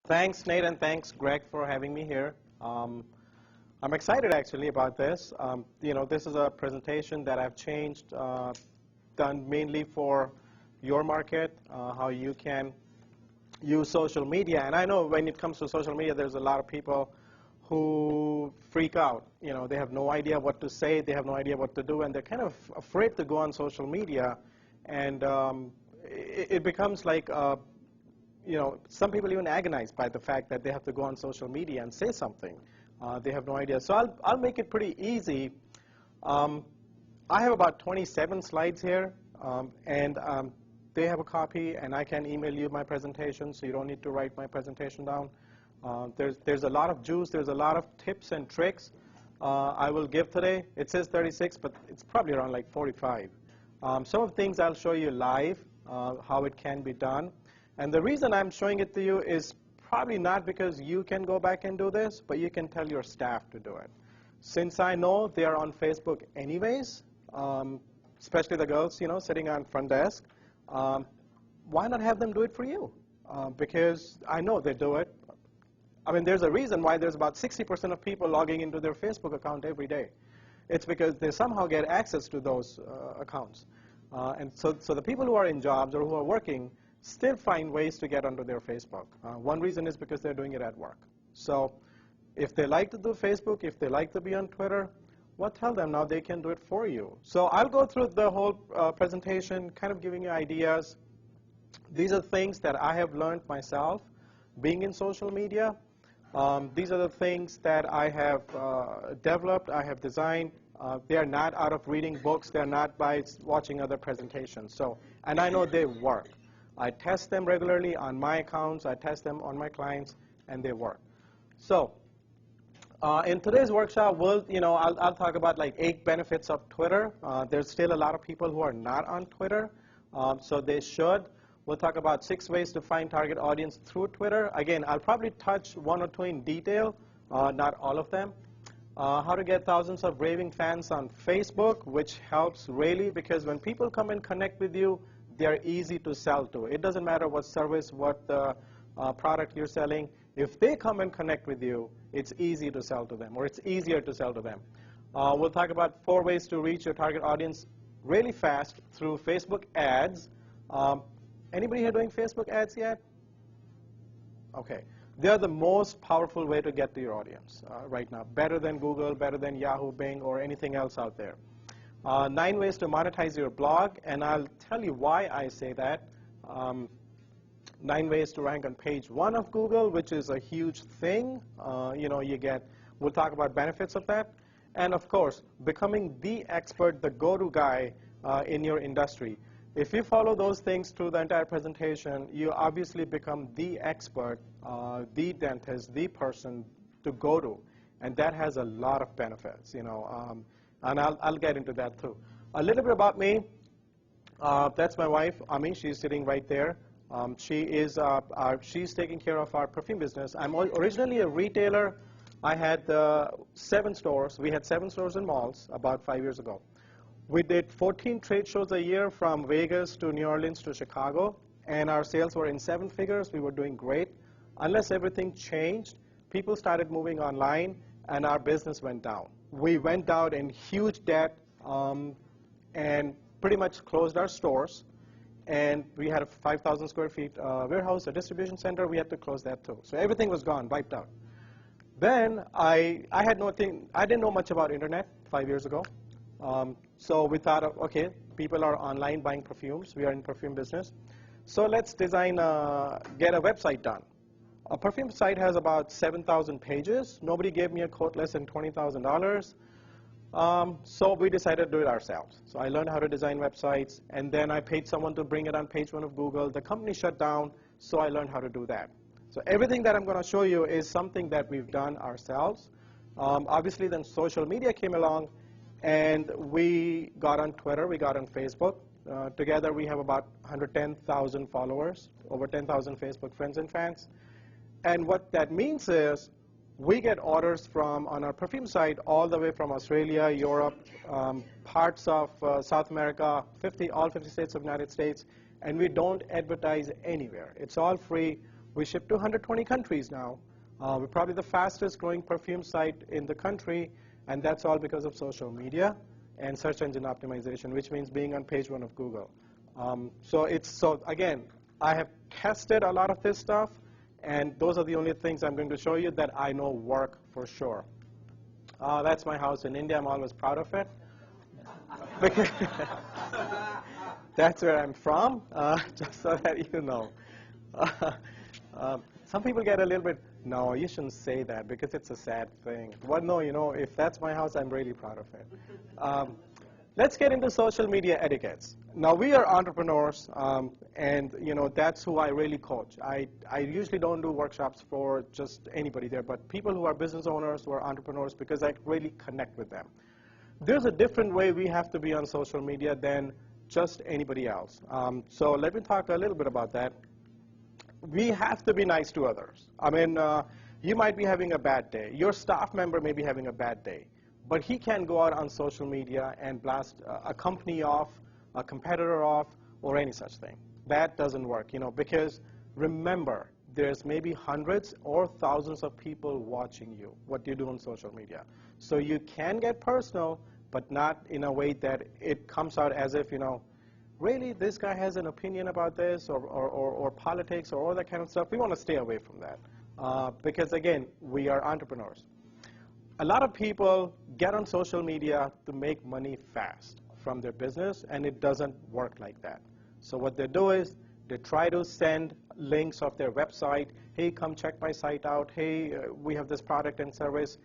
Thanks, Nate, and thanks, Greg, for having me here. I'm excited actually about this. This is a presentation that I've changed, done mainly for your market, how you can use social media. And I know when it comes to social media, there's a lot of people who freak out. They have no idea what to say, they have no idea what to do, and they're kind of afraid to go on social media. And it becomes like some people even agonize by the fact that they have to go on social media and say something. They have no idea. So I'll make it pretty easy. I have about 27 slides here, and they have a copy, and I can email you my presentation, so you don't need to write my presentation down. There's a lot of juice. There's a lot of tips and tricks I will give today. It says 36, but it's probably around like 45. Some of the things I'll show you live, how it can be done. And the reason I'm showing it to you is probably not because you can go back and do this, but you can tell your staff to do it. Since I know they are on Facebook anyways, especially the girls, sitting on front desk, why not have them do it for you? Because I know they do it. I mean, there's a reason why there's about 60% of people logging into their Facebook account every day. It's because they somehow get access to those accounts. And so the people who are in jobs or who are working still find ways to get onto their Facebook. One reason is because they're doing it at work. So if they like to do Facebook, if they like to be on Twitter, well, tell them now they can do it for you. So I'll go through the whole presentation, kind of giving you ideas. These are things that I have learned myself being in social media. These are the things that I have developed, I have designed. They are not out of reading books. They're not by watching other presentations. And I know they work. I test them regularly on my accounts. I test them on my clients, and they work. So in today's workshop, I'll talk about like 8 benefits of Twitter. There's still a lot of people who are not on Twitter, so they should. We'll talk about 6 ways to find target audience through Twitter. Again, I'll probably touch 1 or 2 in detail, not all of them. How to get thousands of raving fans on Facebook, which helps really because when people come and connect with you, they're easy to sell to. It doesn't matter what service, what product you're selling. If they come and connect with you, it's easy to sell to them, or it's easier to sell to them. We'll talk about 4 ways to reach your target audience really fast through Facebook ads. Anybody here doing Facebook ads yet? Okay. They're the most powerful way to get to your audience right now. Better than Google, better than Yahoo, Bing, or anything else out there. 9 ways to monetize your blog, and I'll tell you why I say that. 9 ways to rank on page 1 of Google, which is a huge thing. We'll talk about benefits of that. And of course, becoming the expert, the go-to guy in your industry. If you follow those things through the entire presentation, you obviously become the expert, the dentist, the person to go to. And that has a lot of benefits, and I'll get into that too. A little bit about me. That's my wife, Ami. She's sitting right there. She's taking care of our perfume business. I'm originally a retailer. I had 7 stores. We had 7 stores in malls about 5 years ago. We did 14 trade shows a year from Vegas to New Orleans to Chicago, and our sales were in 7 figures. We were doing great. Unless everything changed, people started moving online, and our business went down. We went down in huge debt and pretty much closed our stores. And we had a 5,000 square feet warehouse, a distribution center. We had to close that too. So everything was gone, wiped out. Then I didn't know much about internet 5 years ago. So we thought, okay, people are online buying perfumes. We are in perfume business. So let's get a website done. A perfume site has about 7,000 pages. Nobody gave me a quote less than $20,000. So we decided to do it ourselves. So I learned how to design websites, and then I paid someone to bring it on page 1 of Google. The company shut down, so I learned how to do that. So everything that I'm going to show you is something that we've done ourselves. Obviously, then social media came along, and we got on Twitter, we got on Facebook. Together, we have about 110,000 followers, over 10,000 Facebook friends and fans. And what that means is we get orders on our perfume site all the way from Australia, Europe, parts of South America, all 50 states of the United States, and we don't advertise anywhere. It's all free. We ship to 120 countries now. We're probably the fastest growing perfume site in the country, and that's all because of social media and search engine optimization, which means being on page 1 of Google. So again, I have tested a lot of this stuff, and those are the only things I'm going to show you that I know work for sure. That's my house in India. I'm always proud of it. Because that's where I'm from, just so that you know. Some people get a little bit, no, you shouldn't say that because it's a sad thing. Well, no, you know, if that's my house, I'm really proud of it. Let's get into social media etiquettes. Now, we are entrepreneurs, and you know that's who I really coach. I usually don't do workshops for just anybody there, but people who are business owners, who are entrepreneurs, because I really connect with them. There's a different way we have to be on social media than just anybody else. So let me talk a little bit about that. We have to be nice to others. I mean, you might be having a bad day. Your staff member may be having a bad day. But he can go out on social media and blast a company off, a competitor off, or any such thing. That doesn't work, you know, because remember, there's maybe hundreds or thousands of people watching you, what you do on social media. So you can get personal, but not in a way that it comes out as if, you know, really, this guy has an opinion about this or politics or all that kind of stuff. We want to stay away from that because, again, we are entrepreneurs. A lot of people get on social media to make money fast from their business, and it doesn't work like that. So what they do is they try to send links of their website. Hey, come check my site out. Hey, we have this product and service.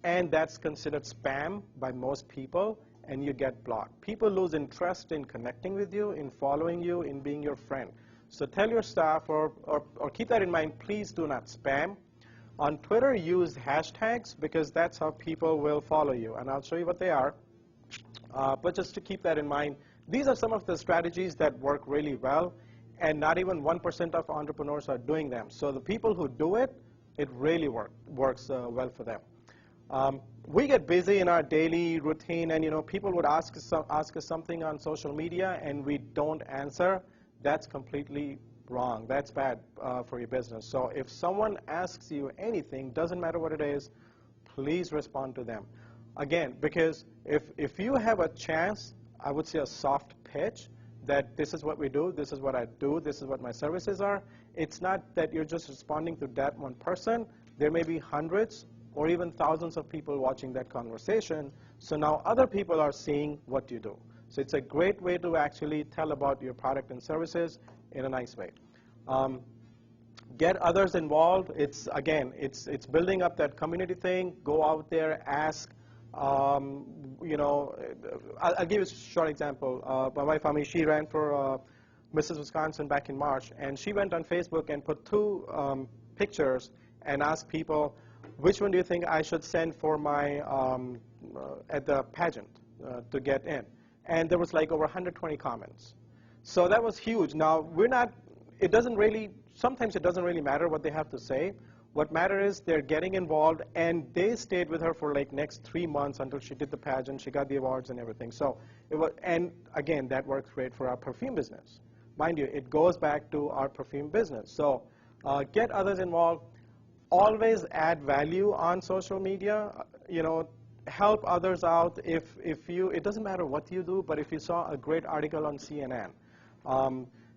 And that's considered spam by most people, and you get blocked. People lose interest in connecting with you, in following you, in being your friend. So tell your staff, or keep that in mind, please do not spam. On Twitter, use hashtags because that's how people will follow you. And I'll show you what they are. But just to keep that in mind, these are some of the strategies that work really well. And not even 1% of entrepreneurs are doing them. So the people who do it, it really works well for them. We get busy in our daily routine. And, you know, people would ask us something on social media, and we don't answer. That's completely wrong. That's bad for your business. So if someone asks you anything, doesn't matter what it is, please respond to them. Again, because if you have a chance, I would say a soft pitch, that this is what we do, this is what I do, this is what my services are, it's not that you're just responding to that one person. There may be hundreds or even thousands of people watching that conversation. So now other people are seeing what you do. So it's a great way to actually tell about your product and services in a nice way. Get others involved. It's building up that community thing. Go out there, ask. You know, I'll give you a short example. My wife, Ami, she ran for Mrs. Wisconsin back in March, and she went on Facebook and put 2 pictures and asked people, which one do you think I should send for my at the pageant to get in? And there was like over 120 comments. So that was huge. Now, sometimes it doesn't really matter what they have to say. What matters is they're getting involved, and they stayed with her for like next 3 months until she did the pageant, she got the awards and everything. So and again, that works great for our perfume business. Mind you, it goes back to our perfume business. So get others involved. Always add value on social media. You know, help others out. It doesn't matter what you do, but if you saw a great article on CNN,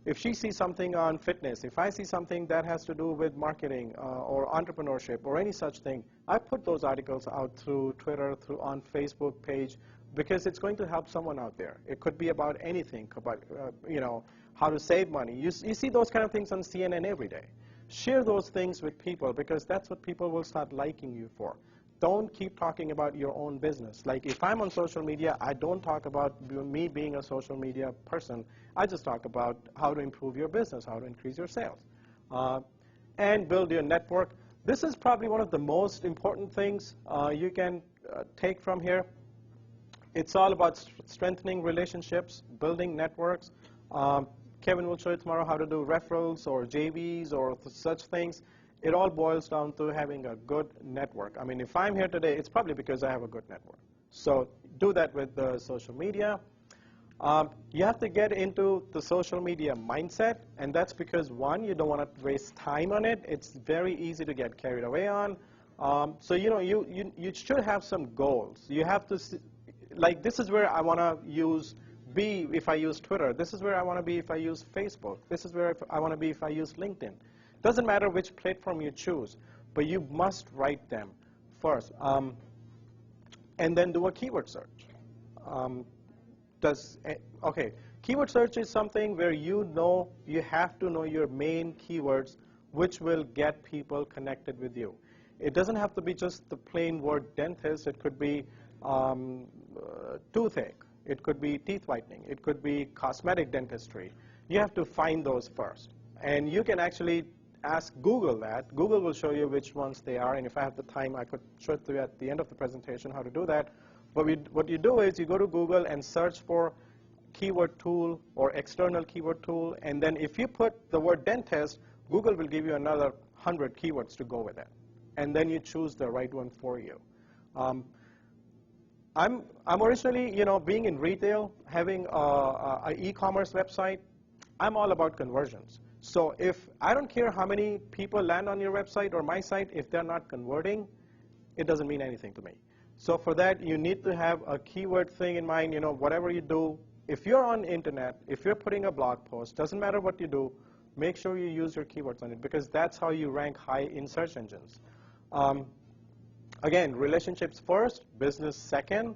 if she sees something on fitness, if I see something that has to do with marketing or entrepreneurship or any such thing, I put those articles out through Twitter, on Facebook page, because it's going to help someone out there. It could be about anything, about you know, how to save money. You see those kind of things on CNN every day. Share those things with people, because that's what people will start liking you for. Don't keep talking about your own business. Like if I'm on social media, I don't talk about me being a social media person. I just talk about how to improve your business, how to increase your sales, and build your network. This is probably one of the most important things you can take from here. It's all about strengthening relationships, building networks. Kevin will show you tomorrow how to do referrals or JVs or such things. It all boils down to having a good network. I mean, if I'm here today, it's probably because I have a good network. So do that with social media. You have to get into the social media mindset, and that's because, one, you don't want to waste time on it. It's very easy to get carried away on. So you should have some goals. You have to, like, this is where I want to be if I use Twitter. This is where I want to be if I use Facebook. This is where I want to be if I use LinkedIn. Doesn't matter which platform you choose, but you must write them first. And then do a keyword search. Okay, keyword search is something where you have to know your main keywords, which will get people connected with you. It doesn't have to be just the plain word dentist. It could be toothache. It could be teeth whitening. It could be cosmetic dentistry. You have to find those first. And you can actually ask Google that. Google will show you which ones they are. And if I have the time, I could show it to you at the end of the presentation how to do that. But what you do is you go to Google and search for keyword tool or external keyword tool. And then if you put the word dentist, Google will give you another 100 keywords to go with it. And then you choose the right one for you. I'm originally, being in retail, having an e-commerce website, I'm all about conversions. So if I don't care how many people land on your website or my site, if they're not converting, it doesn't mean anything to me. So for that, you need to have a keyword thing in mind. Whatever you do, if you're on the internet, if you're putting a blog post, doesn't matter what you do, make sure you use your keywords on it, because that's how you rank high in search engines. Again, relationships first, business second.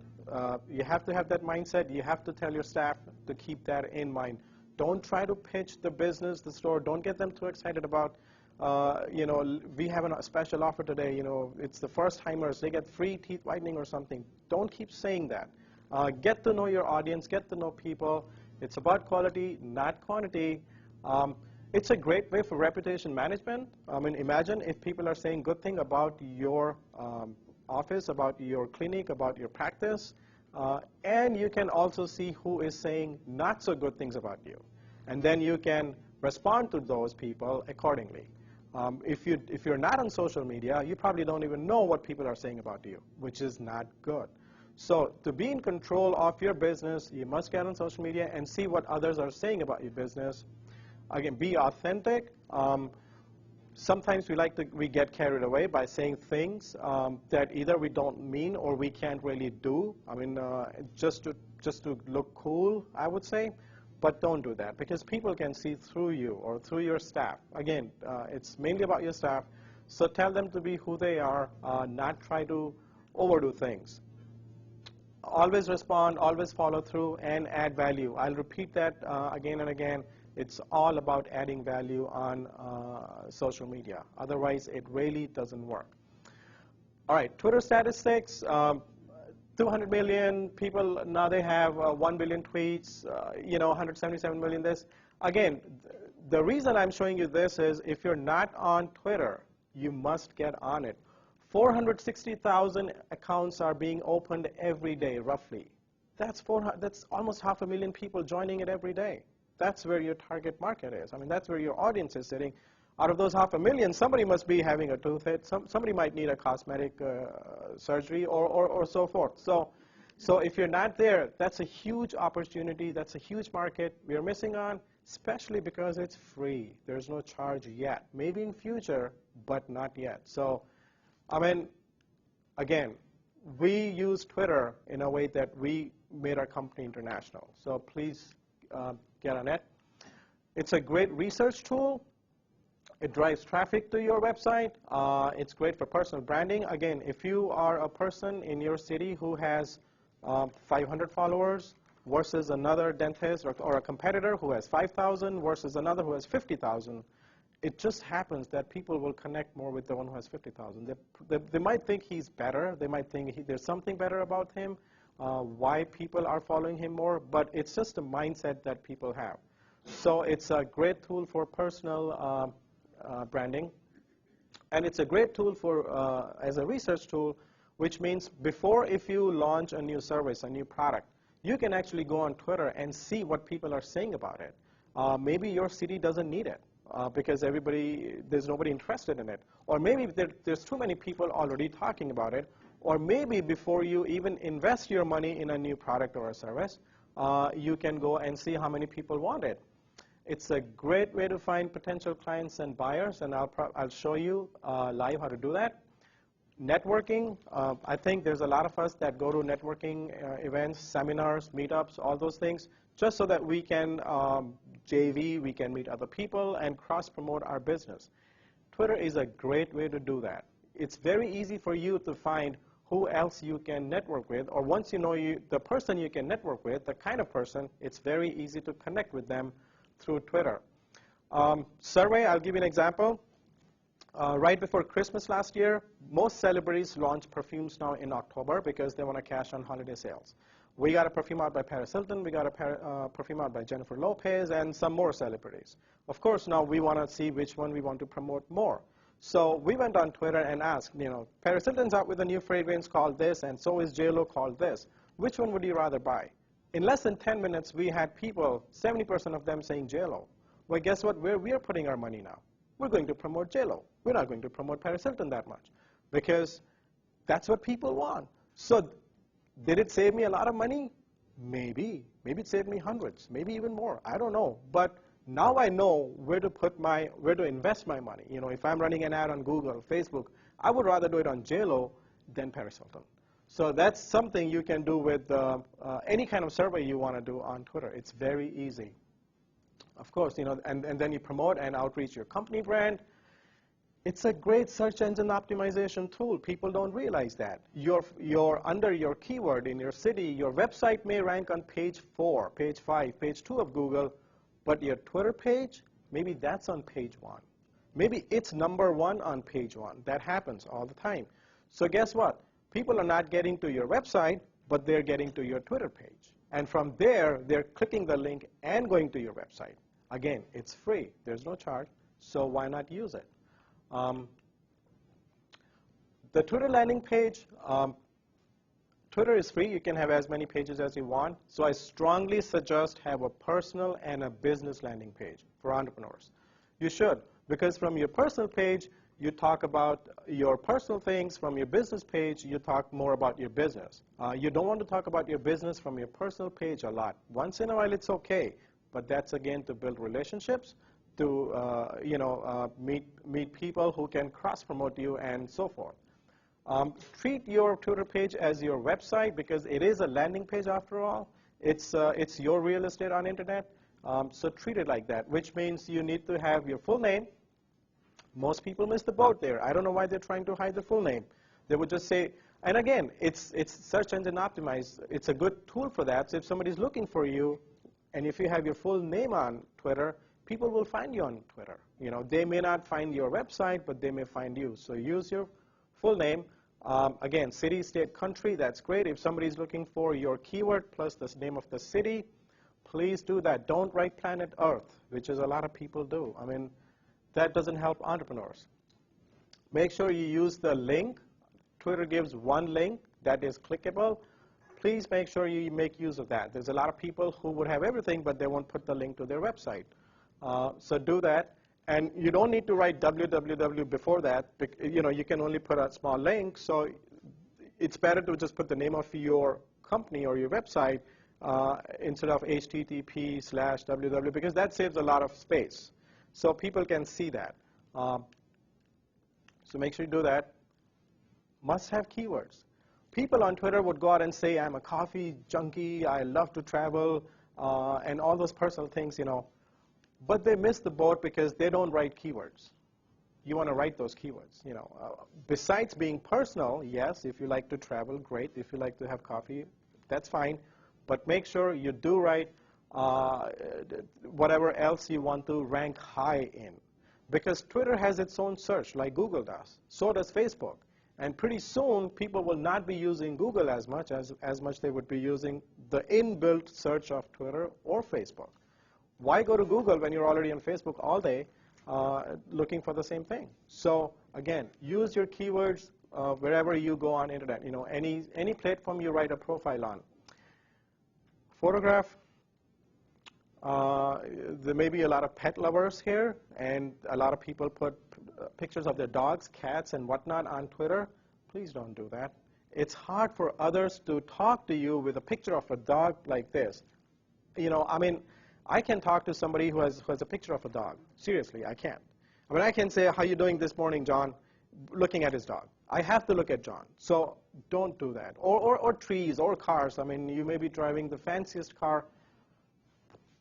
You have to have that mindset. You have to tell your staff to keep that in mind. Don't try to pitch the business, the store. Don't get them too excited about, we have a special offer today. It's the first timers. They get free teeth whitening or something. Don't keep saying that. Get to know your audience. Get to know people. It's about quality, not quantity. It's a great way for reputation management. I mean, imagine if people are saying good thing about your office, about your clinic, about your practice, and you can also see who is saying not so good things about you. And then you can respond to those people accordingly. If you're not on social media, you probably don't even know what people are saying about you, which is not good. So to be in control of your business, you must get on social media and see what others are saying about your business. Again, be authentic. Sometimes we get carried away by saying things that either we don't mean or we can't really do. I mean, just to look cool, I would say. But don't do that, because people can see through you or through your staff. Again, it's mainly about your staff. So tell them to be who they are, not try to overdo things. Always respond, always follow through, and add value. I'll repeat that again and again. It's all about adding value on social media. Otherwise, it really doesn't work. All right, Twitter statistics. 200 million people, now they have 1 billion tweets, 177 million this. Again, the reason I'm showing you this is if you're not on Twitter, you must get on it. 460,000 accounts are being opened every day, roughly. That's almost 500,000 people joining it every day. That's where your target market is. I mean, that's where your audience is sitting. Out of those 500,000, somebody must be having a toothache. Somebody might need a cosmetic surgery or so forth. So if you're not there, that's a huge opportunity. That's a huge market we're missing on, especially because it's free. There's no charge yet. Maybe in future, but not yet. So, I mean, again, we use Twitter in a way that we made our company international. So please get on it. It's a great research tool. It drives traffic to your website. It's great for personal branding. Again, if you are a person in your city who has 500 followers versus another dentist or a competitor who has 5,000 versus another who has 50,000, it just happens that people will connect more with the one who has 50,000. They might think he's better. They might think there's something better about him, why people are following him more, but it's just a mindset that people have. So it's a great tool for personal branding, and it's a great tool for as a research tool, which means if you launch a new service, a new product, you can actually go on Twitter and see what people are saying about it. Maybe your city doesn't need it because there's nobody interested in it, or maybe there's too many people already talking about it, or maybe before you even invest your money in a new product or a service, you can go and see how many people want it. It's a great way to find potential clients and buyers, and I'll show you live how to do that. Networking, I think there's a lot of us that go to networking events, seminars, meetups, all those things, just so that we can JV, we can meet other people and cross-promote our business. Twitter is a great way to do that. It's very easy for you to find who else you can network with, or once you know the person you can network with, the kind of person, it's very easy to connect with them through Twitter. Survey, I'll give you an example. Right before Christmas last year, most celebrities launch perfumes now in October because they want to cash on holiday sales. We got a perfume out by Paris Hilton, we got a perfume out by Jennifer Lopez, and some more celebrities. Of course, now we want to see which one we want to promote more. So we went on Twitter and asked, Paris Hilton's out with a new fragrance called this, and so is JLo called this. Which one would you rather buy? In less than 10 minutes, we had people, 70% of them saying JLo. Well, guess what? Where we are putting our money now? We're going to promote JLo. We're not going to promote Paris Hilton that much because that's what people want. So did it save me a lot of money? Maybe. Maybe it saved me hundreds, maybe even more. I don't know. But now I know where to invest my money. If I'm running an ad on Google, Facebook, I would rather do it on JLo than Paris Hilton. So that's something you can do with any kind of survey you want to do on Twitter. It's very easy. Of course, and then you promote and outreach your company brand. It's a great search engine optimization tool. People don't realize that. You're under your keyword in your city, your website may rank on page 4, page 5, page 2 of Google, but your Twitter page, maybe that's on page 1. Maybe it's number 1 on page 1. That happens all the time. So guess what? People are not getting to your website, but they're getting to your Twitter page. And from there, they're clicking the link and going to your website. Again, it's free. There's no charge, so why not use it? The Twitter landing page, Twitter is free. You can have as many pages as you want. So I strongly suggest have a personal and a business landing page for entrepreneurs. You should, because from your personal page, you talk about your personal things. From your business page, you talk more about your business. You don't want to talk about your business from your personal page a lot. Once in a while, it's okay, but that's, again, to build relationships, to meet people who can cross-promote you and so forth. Treat your Twitter page as your website because it is a landing page after all. It's your real estate on internet, so treat it like that, which means you need to have your full name. Most people miss the boat there. I don't know why they're trying to hide the full name. They would just say, and again, it's search engine optimized. It's a good tool for that. So if somebody's looking for you, and if you have your full name on Twitter, people will find you on Twitter. They may not find your website, but they may find you. So use your full name. Again, city, state, country, that's great. If somebody's looking for your keyword plus the name of the city, please do that. Don't write planet Earth, which is a lot of people do. I mean, that doesn't help entrepreneurs. Make sure you use the link. Twitter gives one link that is clickable. Please make sure you make use of that. There's a lot of people who would have everything, but they won't put the link to their website. So do that. And you don't need to write www before that. You can only put a small link. So it's better to just put the name of your company or your website instead of http/www, because that saves a lot of space. So people can see that. So make sure you do that. Must have keywords. People on Twitter would go out and say, I'm a coffee junkie, I love to travel, and all those personal things, But they miss the boat because they don't write keywords. You want to write those keywords. Besides being personal, yes, if you like to travel, great. If you like to have coffee, that's fine. But make sure you do write whatever else you want to rank high in. Because Twitter has its own search, like Google does. So does Facebook. And pretty soon, people will not be using Google as much they would be using the inbuilt search of Twitter or Facebook. Why go to Google when you're already on Facebook all day looking for the same thing? So again, use your keywords wherever you go on internet. Any platform you write a profile on. Photograph. There may be a lot of pet lovers here, and a lot of people put pictures of their dogs, cats, and whatnot on Twitter. Please don't do that. It's hard for others to talk to you with a picture of a dog like this. I mean, I can talk to somebody who has a picture of a dog. Seriously, I can't. I mean, I can say, how you doing this morning, John, looking at his dog. I have to look at John. So don't do that. Or trees or cars. I mean, you may be driving the fanciest car,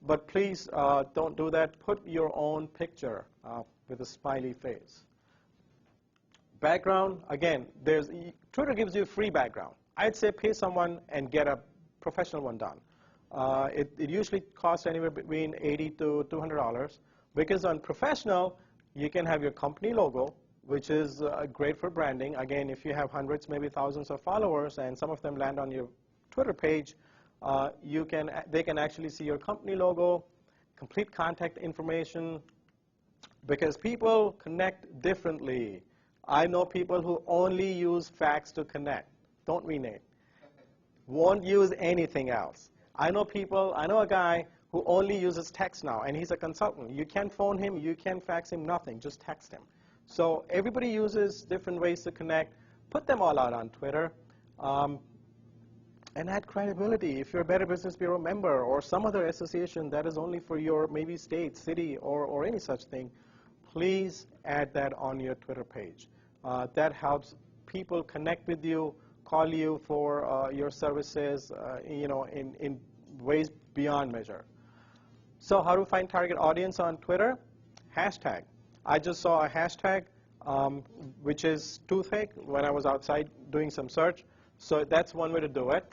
but please don't do that. Put your own picture with a smiley face. Background, again, Twitter gives you free background. I'd say pay someone and get a professional one done. It usually costs anywhere between $80 to $200, because on professional, you can have your company logo, which is great for branding. Again, if you have hundreds, maybe thousands of followers, and some of them land on your Twitter page, they can actually see your company logo, complete contact information, because people connect differently. I know people who only use fax to connect. Don't rename. Won't use anything else. I know a guy who only uses text now, and he's a consultant. You can't phone him, you can't fax him, nothing, just text him. So everybody uses different ways to connect. Put them all out on Twitter, and add credibility. If you're a Better Business Bureau member or some other association that is only for your maybe state, city, or any such thing, please add that on your Twitter page. That helps people connect with you, call you for your services, in ways beyond measure. So how to find target audience on Twitter? Hashtag. I just saw a hashtag, which is toothache, when I was outside doing some search. So that's one way to do it.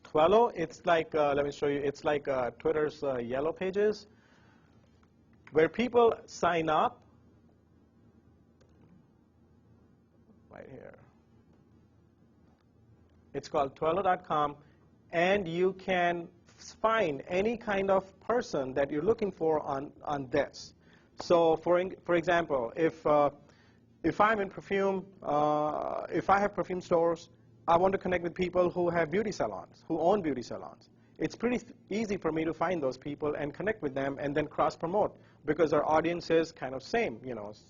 Twello, it's like, let me show you, it's like Twitter's yellow pages, where people sign up. Right here. It's called Twello.com, and you can find any kind of person that you're looking for on this. So, for example, if I'm in perfume, if I have perfume stores, I want to connect with people who have beauty salons, who own beauty salons. It's pretty easy for me to find those people and connect with them and then cross-promote, because our audience is kind of same,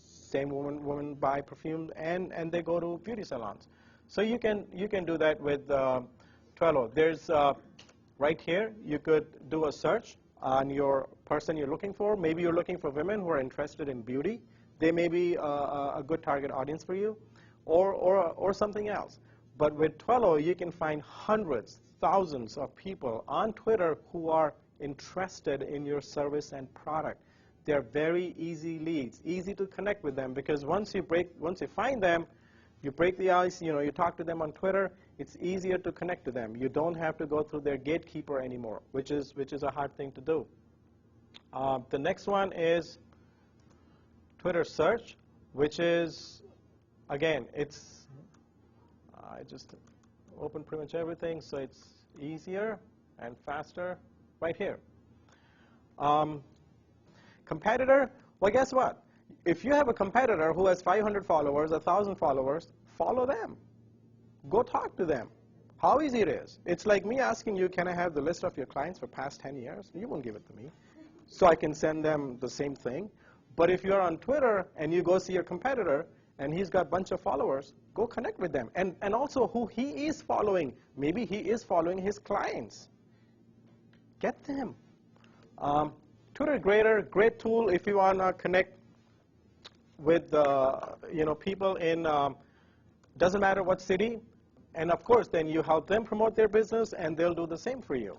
same women buy perfume and they go to beauty salons. So you can do that with Twello. There's right here, you could do a search on your person you're looking for. Maybe you're looking for women who are interested in beauty. They may be a good target audience for you, or something else. But with Twello, you can find hundreds, thousands of people on Twitter who are interested in your service and product. They're very easy leads, easy to connect with them, because once you find them, you break the ice, you talk to them on Twitter, it's easier to connect to them. You don't have to go through their gatekeeper anymore, which is a hard thing to do. The next one is Twitter search, which is, again, I just open pretty much everything, so it's easier and faster right here. Competitor, well, guess what? If you have a competitor who has 500 followers, 1,000 followers, follow them. Go talk to them. How easy it is. It's like me asking you, can I have the list of your clients for past 10 years? You won't give it to me. So I can send them the same thing. But if you're on Twitter and you go see your competitor and he's got a bunch of followers, go connect with them. And also who he is following. Maybe he is following his clients. Get them. Twitter Grader, great tool if you want to connect with people in doesn't matter what city, and of course then you help them promote their business and they'll do the same for you.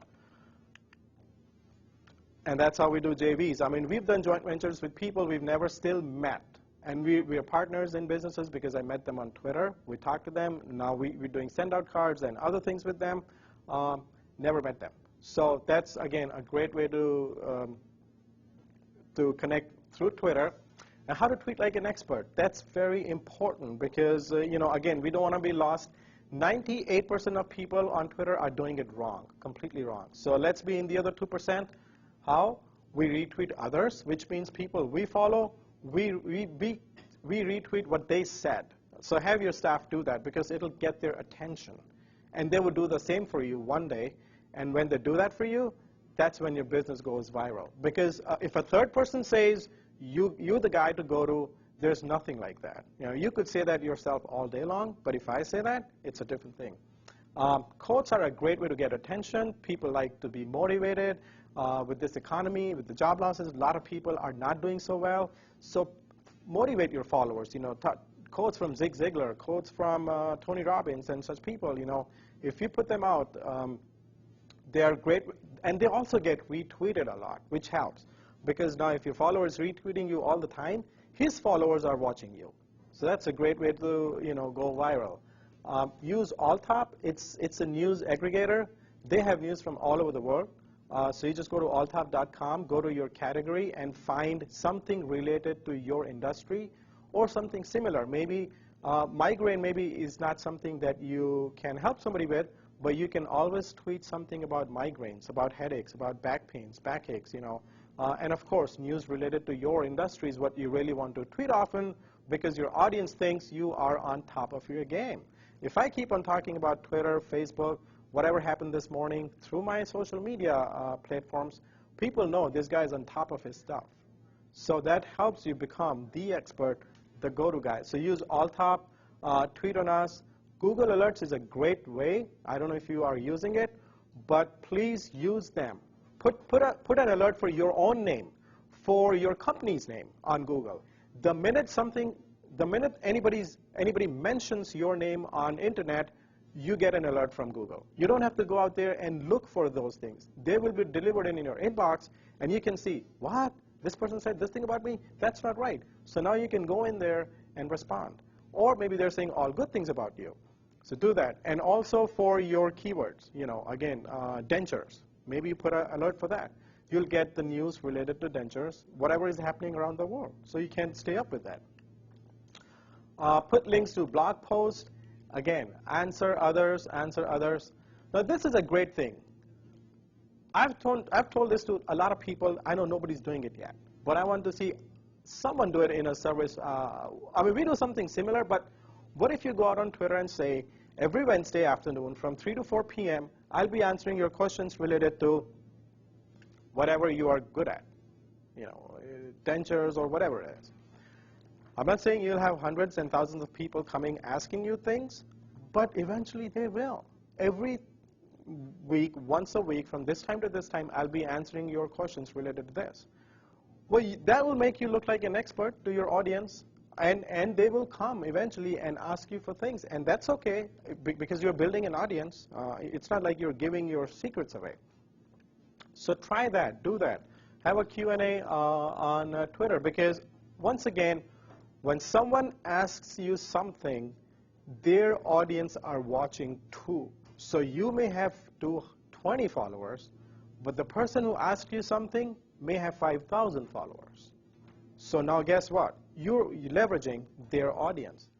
And that's how we do JVs. I mean, we've done joint ventures with people we've never still met, and we are partners in businesses because I met them on Twitter. We talked to them. Now we're doing send out cards and other things with them. Never met them. So that's again a great way to connect through Twitter. And how to tweet like an expert. That's very important because, again, we don't want to be lost. 98% of people on Twitter are doing it wrong, completely wrong. So let's be in the other 2%. How? We retweet others, which means people we follow, we retweet what they said. So have your staff do that because it'll get their attention. And they will do the same for you one day. And when they do that for you, that's when your business goes viral. Because if a third person says, you're the guy to go to, there's nothing like that. You could say that yourself all day long, but if I say that, it's a different thing. Quotes are a great way to get attention. People like to be motivated. With this economy, with the job losses, a lot of people are not doing so well. So motivate your followers. Quotes from Zig Ziglar, quotes from Tony Robbins and such people. If you put them out, they are great. And they also get retweeted a lot, which helps. Because now if your follower is retweeting you all the time, his followers are watching you. So that's a great way to go viral. Use Alltop. It's a news aggregator. They have news from all over the world. So you just go to alltop.com, go to your category, and find something related to your industry or something similar. Maybe migraine maybe is not something that you can help somebody with, but you can always tweet something about migraines, about headaches, about back pains, backaches, and of course, news related to your industry is what you really want to tweet often because your audience thinks you are on top of your game. If I keep on talking about Twitter, Facebook, whatever happened this morning through my social media platforms, people know this guy is on top of his stuff. So that helps you become the expert, the go-to guy. So use Alltop, tweet on us. Google Alerts is a great way. I don't know if you are using it, but please use them. Put an alert for your own name, for your company's name on Google. The minute anybody mentions your name on internet, you get an alert from Google. You don't have to go out there and look for those things. They will be delivered in your inbox, and you can see, what? This person said this thing about me? That's not right. So now you can go in there and respond. Or maybe they're saying all good things about you. So do that. And also for your keywords, again, dentures. Maybe you put an alert for that. You'll get the news related to dentures, whatever is happening around the world. So you can stay up with that. Put links to blog posts. Again, answer others, answer others. Now this is a great thing. I've told this to a lot of people. I know nobody's doing it yet, but I want to see someone do it in a service. We do something similar, but what if you go out on Twitter and say, every Wednesday afternoon from 3 to 4 p.m., I'll be answering your questions related to whatever you are good at, dentures or whatever it is. I'm not saying you'll have hundreds and thousands of people coming asking you things, but eventually they will. Every week, once a week, from this time to this time, I'll be answering your questions related to this. Well, that will make you look like an expert to your audience, and they will come eventually and ask you for things. And that's okay, because you're building an audience. It's not like you're giving your secrets away. So try that, do that. Have a Q&A on Twitter, because once again, when someone asks you something, their audience are watching too. So you may have 20 followers, but the person who asked you something may have 5,000 followers. So now guess what? You're leveraging their audience.